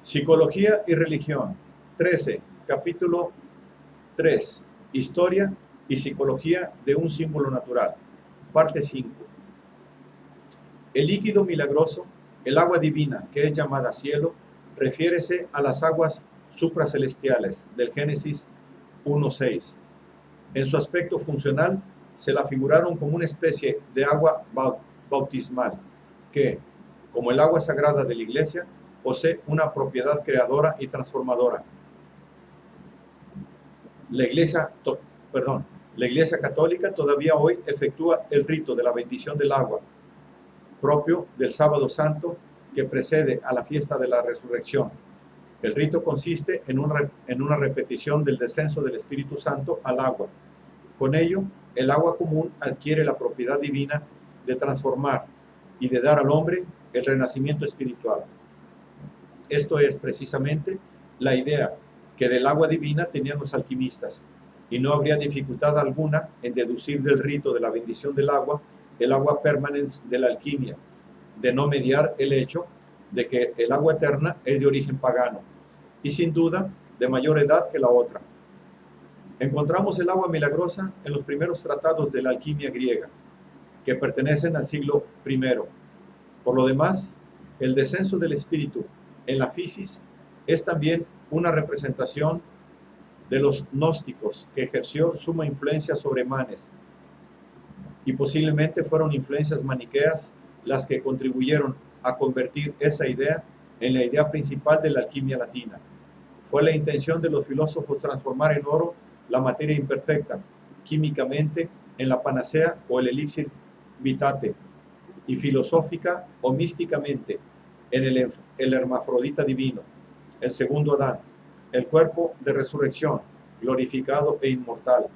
Psicología y religión. 13. Capítulo 3. Historia y psicología de un símbolo natural. Parte 5. El líquido milagroso, el agua divina, que es llamada cielo, refiérese a las aguas supracelestiales del Génesis 1:6. En su aspecto funcional, se la figuraron como una especie de agua bautismal, que, como el agua sagrada de la Iglesia, posee una propiedad creadora y transformadora. La Iglesia Católica todavía hoy efectúa el rito de la bendición del agua, propio del Sábado Santo que precede a la fiesta de la Resurrección. El rito consiste en una repetición del descenso del Espíritu Santo al agua. Con ello, el agua común adquiere la propiedad divina de transformar y de dar al hombre el renacimiento espiritual. Esto es precisamente la idea que del agua divina tenían los alquimistas, y no habría dificultad alguna en deducir del rito de la bendición del agua el agua permanens de la alquimia, de no mediar el hecho de que el agua eterna es de origen pagano, y sin duda de mayor edad que la otra. Encontramos el agua milagrosa en los primeros tratados de la alquimia griega, que pertenecen al siglo I. Por lo demás, el descenso del espíritu en la fisis es también una representación de los gnósticos, que ejerció suma influencia sobre Manes, y posiblemente fueron influencias maniqueas las que contribuyeron a convertir esa idea en la idea principal de la alquimia latina. Fue la intención de los filósofos transformar en oro la materia imperfecta, químicamente en la panacea o el elixir vitate, y filosófica o místicamente en el hermafrodita divino, el segundo Adán, el cuerpo de resurrección, glorificado e inmortal,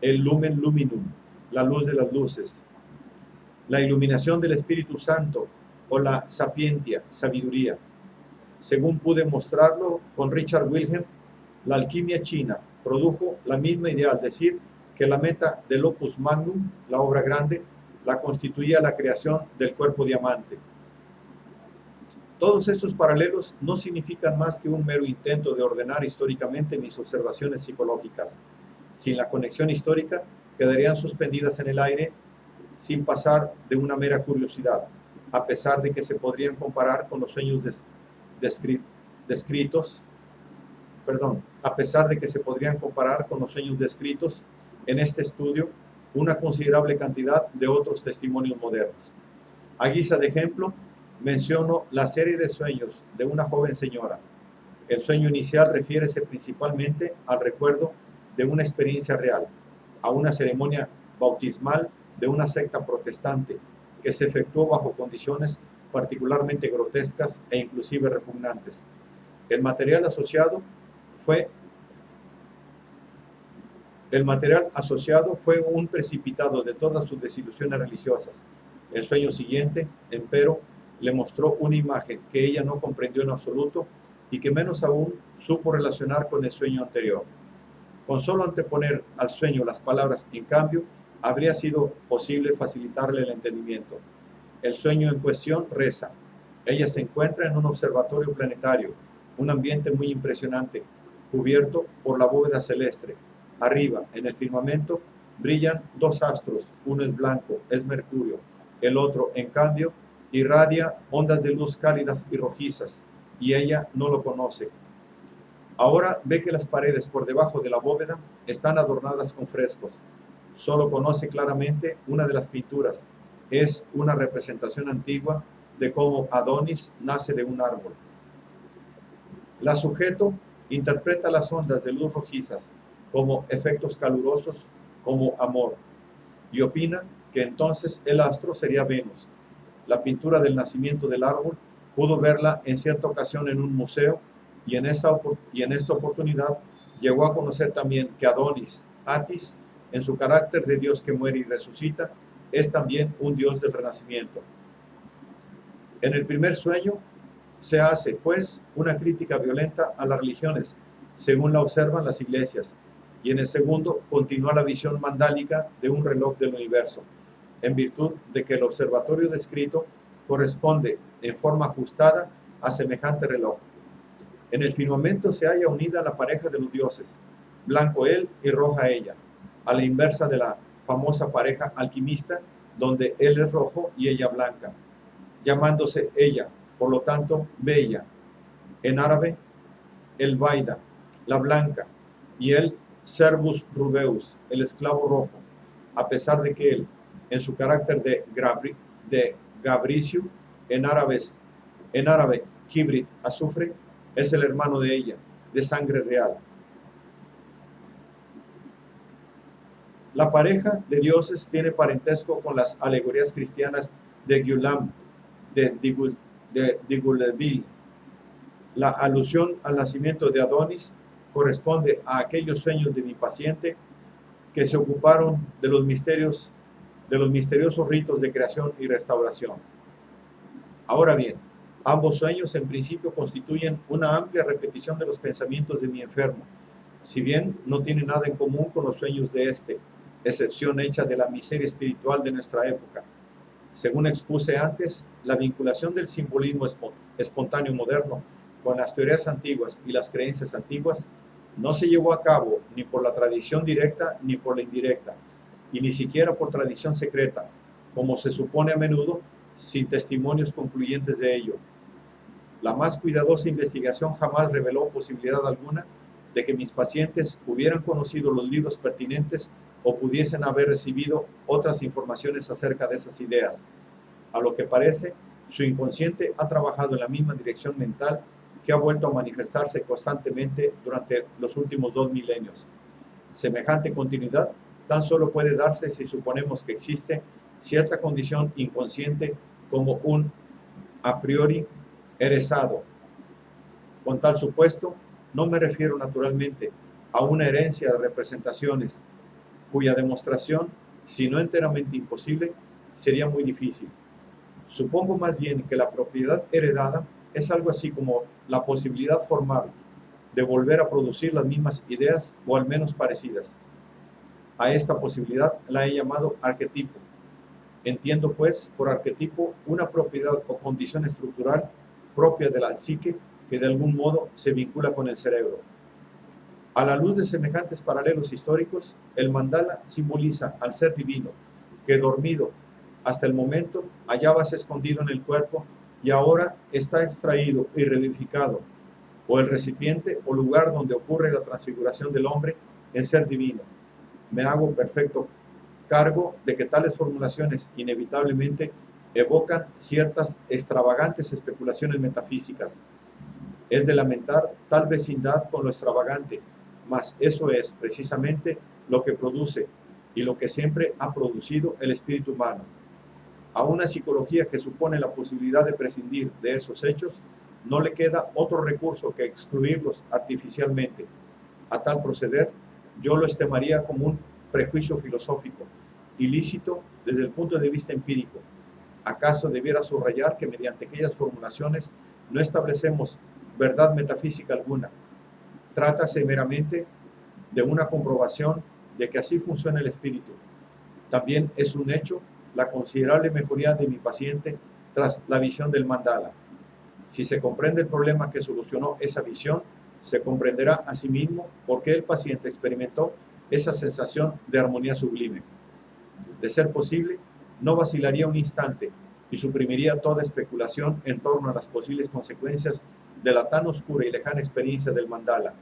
el lumen luminum, la luz de las luces, la iluminación del Espíritu Santo o la sapientia, sabiduría. Según pude mostrarlo con Richard Wilhelm, la alquimia china produjo la misma idea al decir que la meta del opus magnum, la obra grande, la constituía la creación del cuerpo diamante. Todos estos paralelos no significan más que un mero intento de ordenar históricamente mis observaciones psicológicas. Sin la conexión histórica, quedarían suspendidas en el aire sin pasar de una mera curiosidad, a pesar de que se podrían comparar con los sueños descritos en este estudio una considerable cantidad de otros testimonios modernos. A guisa de ejemplo, menciono la serie de sueños de una joven señora. El sueño inicial refiérese principalmente al recuerdo de una experiencia real, a una ceremonia bautismal de una secta protestante que se efectuó bajo condiciones particularmente grotescas e inclusive repugnantes. El material asociado fue un precipitado de todas sus desilusiones religiosas. El sueño siguiente, empero, le mostró una imagen que ella no comprendió en absoluto y que menos aún supo relacionar con el sueño anterior. Con solo anteponer al sueño las palabras en cambio, habría sido posible facilitarle el entendimiento. El sueño en cuestión reza: ella se encuentra en un observatorio planetario, un ambiente muy impresionante, cubierto por la bóveda celeste. Arriba, en el firmamento, brillan dos astros, uno es blanco, es Mercurio, el otro, en cambio, irradia ondas de luz cálidas y rojizas, y ella no lo conoce. Ahora ve que las paredes por debajo de la bóveda están adornadas con frescos. Solo conoce claramente una de las pinturas. Es una representación antigua de cómo Adonis nace de un árbol. La sujeto interpreta las ondas de luz rojizas como efectos calurosos, como amor, y opina que entonces el astro sería Venus. La pintura del nacimiento del árbol pudo verla en cierta ocasión en un museo, y en esta oportunidad llegó a conocer también que Adonis, Atis, en su carácter de Dios que muere y resucita, es también un Dios del renacimiento. En el primer sueño se hace, pues, una crítica violenta a las religiones, según la observan las iglesias, y en el segundo continúa la visión mandálica de un reloj del universo, en virtud de que el observatorio descrito corresponde en forma ajustada a semejante reloj. En el firmamento se halla unida la pareja de los dioses, blanco él y roja ella, a la inversa de la famosa pareja alquimista, donde él es rojo y ella blanca, llamándose ella, por lo tanto, bella. En árabe, el Baida, la blanca, y el Servus Rubeus, el esclavo rojo, a pesar de que él, en su carácter de Gabricio, en árabe Kibrit, azufre, es el hermano de ella, de sangre real. La pareja de dioses tiene parentesco con las alegorías cristianas de Gulam, de Diguleville. La alusión al nacimiento de Adonis corresponde a aquellos sueños de mi paciente que se ocuparon de los misteriosos ritos de creación y restauración. Ahora bien, ambos sueños en principio constituyen una amplia repetición de los pensamientos de mi enfermo, si bien no tienen nada en común con los sueños de este, excepción hecha de la miseria espiritual de nuestra época. Según expuse antes, la vinculación del simbolismo espontáneo moderno con las teorías antiguas y las creencias antiguas no se llevó a cabo ni por la tradición directa ni por la indirecta, y ni siquiera por tradición secreta, como se supone a menudo, sin testimonios concluyentes de ello. La más cuidadosa investigación jamás reveló posibilidad alguna de que mis pacientes hubieran conocido los libros pertinentes o pudiesen haber recibido otras informaciones acerca de esas ideas. A lo que parece, su inconsciente ha trabajado en la misma dirección mental que ha vuelto a manifestarse constantemente durante los últimos 2 milenios. Semejante continuidad tan solo puede darse si suponemos que existe cierta condición inconsciente como un a priori herezado. Con tal supuesto, no me refiero naturalmente a una herencia de representaciones cuya demostración, si no enteramente imposible, sería muy difícil. Supongo más bien que la propiedad heredada es algo así como la posibilidad formal de volver a producir las mismas ideas o al menos parecidas. A esta posibilidad la he llamado arquetipo. Entiendo, pues, por arquetipo una propiedad o condición estructural propia de la psique que de algún modo se vincula con el cerebro. A la luz de semejantes paralelos históricos, el mandala simboliza al ser divino que, dormido hasta el momento, hallábase escondido en el cuerpo y ahora está extraído y revivificado, o el recipiente o lugar donde ocurre la transfiguración del hombre en ser divino. Me hago perfecto cargo de que tales formulaciones inevitablemente evocan ciertas extravagantes especulaciones metafísicas. Es de lamentar tal vecindad con lo extravagante, mas eso es precisamente lo que produce y lo que siempre ha producido el espíritu humano. A una psicología que supone la posibilidad de prescindir de esos hechos, no le queda otro recurso que excluirlos artificialmente. A tal proceder, yo lo estimaría como un prejuicio filosófico, ilícito desde el punto de vista empírico. ¿Acaso debiera subrayar que mediante aquellas formulaciones no establecemos verdad metafísica alguna? Trátase meramente de una comprobación de que así funciona el espíritu. También es un hecho la considerable mejoría de mi paciente tras la visión del mandala. Si se comprende el problema que solucionó esa visión, se comprenderá asimismo por qué el paciente experimentó esa sensación de armonía sublime. De ser posible, no vacilaría un instante y suprimiría toda especulación en torno a las posibles consecuencias de la tan oscura y lejana experiencia del mandala.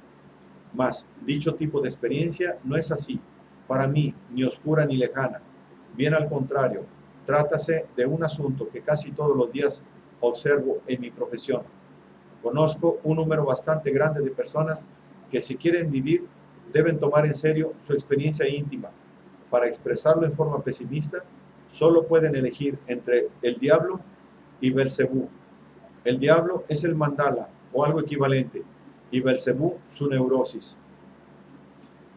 Mas dicho tipo de experiencia no es así, para mí, ni oscura ni lejana. Bien al contrario, trátase de un asunto que casi todos los días observo en mi profesión. Conozco un número bastante grande de personas que, si quieren vivir, deben tomar en serio su experiencia íntima. Para expresarlo en forma pesimista, solo pueden elegir entre el diablo y Belcebú. El diablo es el mandala o algo equivalente, y Belcebú su neurosis.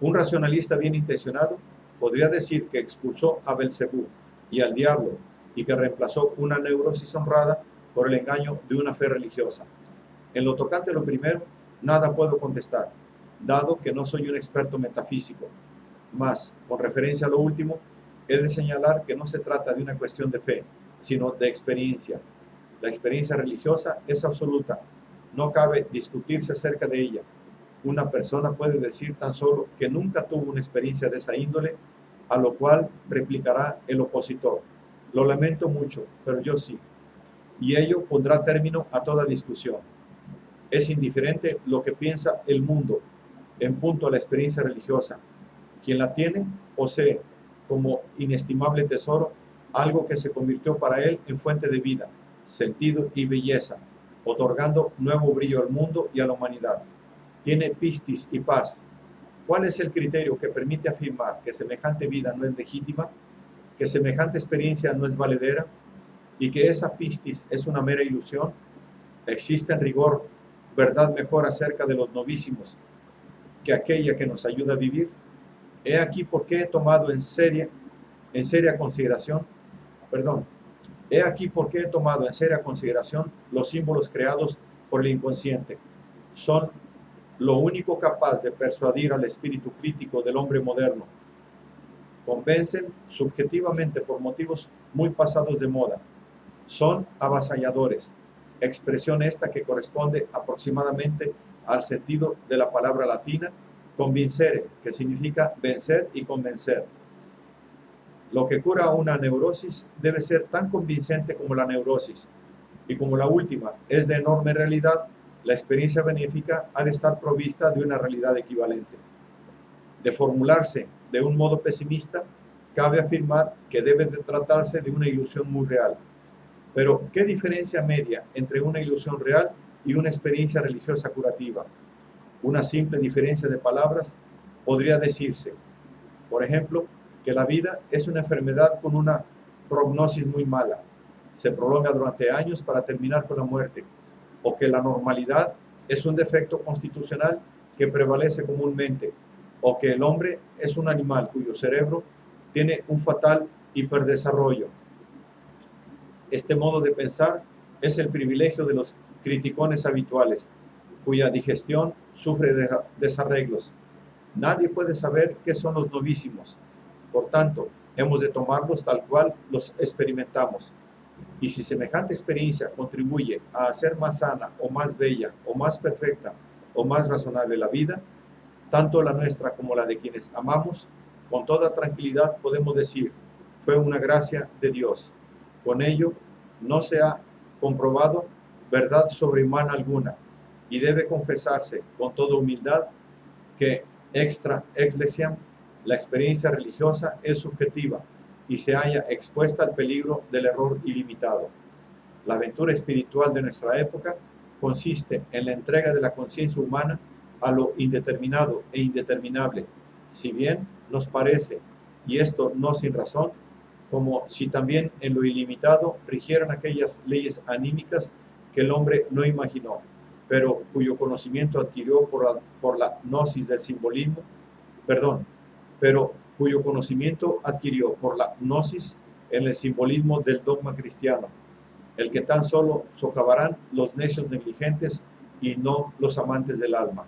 Un racionalista bien intencionado podría decir que expulsó a Belcebú y al diablo y que reemplazó una neurosis honrada por el engaño de una fe religiosa. En lo tocante a lo primero, nada puedo contestar, dado que no soy un experto metafísico. Mas, con referencia a lo último, he de señalar que no se trata de una cuestión de fe, sino de experiencia. La experiencia religiosa es absoluta, no cabe discutirse acerca de ella. Una persona puede decir tan solo que nunca tuvo una experiencia de esa índole, a lo cual replicará el opositor: lo lamento mucho, pero yo sí. Y ello pondrá término a toda discusión. Es indiferente lo que piensa el mundo en punto a la experiencia religiosa. Quien la tiene posee como inestimable tesoro algo que se convirtió para él en fuente de vida, sentido y belleza, otorgando nuevo brillo al mundo y a la humanidad. Tiene pistis y paz. ¿Cuál es el criterio que permite afirmar que semejante vida no es legítima, que semejante experiencia no es valedera y que esa pistis es una mera ilusión? ¿Existe en rigor verdad mejor acerca de los novísimos que aquella que nos ayuda a vivir? He aquí por qué he tomado en seria consideración los símbolos creados por el inconsciente. Son lo único capaz de persuadir al espíritu crítico del hombre moderno. Convencen subjetivamente por motivos muy pasados de moda. Son avasalladores, expresión esta que corresponde aproximadamente al sentido de la palabra latina convincere, que significa vencer y convencer. Lo que cura una neurosis debe ser tan convincente como la neurosis, y como la última es de enorme realidad, la experiencia benéfica ha de estar provista de una realidad equivalente. De formularse de un modo pesimista, cabe afirmar que debe de tratarse de una ilusión muy real. Pero, ¿qué diferencia media entre una ilusión real y una experiencia religiosa curativa? Una simple diferencia de palabras podría decirse, por ejemplo, que la vida es una enfermedad con una prognosis muy mala, se prolonga durante años para terminar con la muerte, o que la normalidad es un defecto constitucional que prevalece comúnmente, o que el hombre es un animal cuyo cerebro tiene un fatal hiperdesarrollo. Este modo de pensar es el privilegio de los criticones habituales, cuya digestión sufre desarreglos. Nadie puede saber qué son los novísimos. Por tanto, hemos de tomarlos tal cual los experimentamos. Y si semejante experiencia contribuye a hacer más sana o más bella o más perfecta o más razonable la vida, tanto la nuestra como la de quienes amamos, con toda tranquilidad podemos decir, fue una gracia de Dios. Con ello no se ha comprobado verdad sobrehumana alguna, y debe confesarse con toda humildad que extra ecclesiam la experiencia religiosa es subjetiva y se halla expuesta al peligro del error ilimitado. La aventura espiritual de nuestra época consiste en la entrega de la conciencia humana a lo indeterminado e indeterminable, si bien nos parece, y esto no sin razón, como si también en lo ilimitado rigieran aquellas leyes anímicas que el hombre no imaginó, pero cuyo conocimiento adquirió por la gnosis del simbolismo, pero cuyo conocimiento adquirió por la gnosis en el simbolismo del dogma cristiano, el que tan solo socavarán los necios negligentes y no los amantes del alma.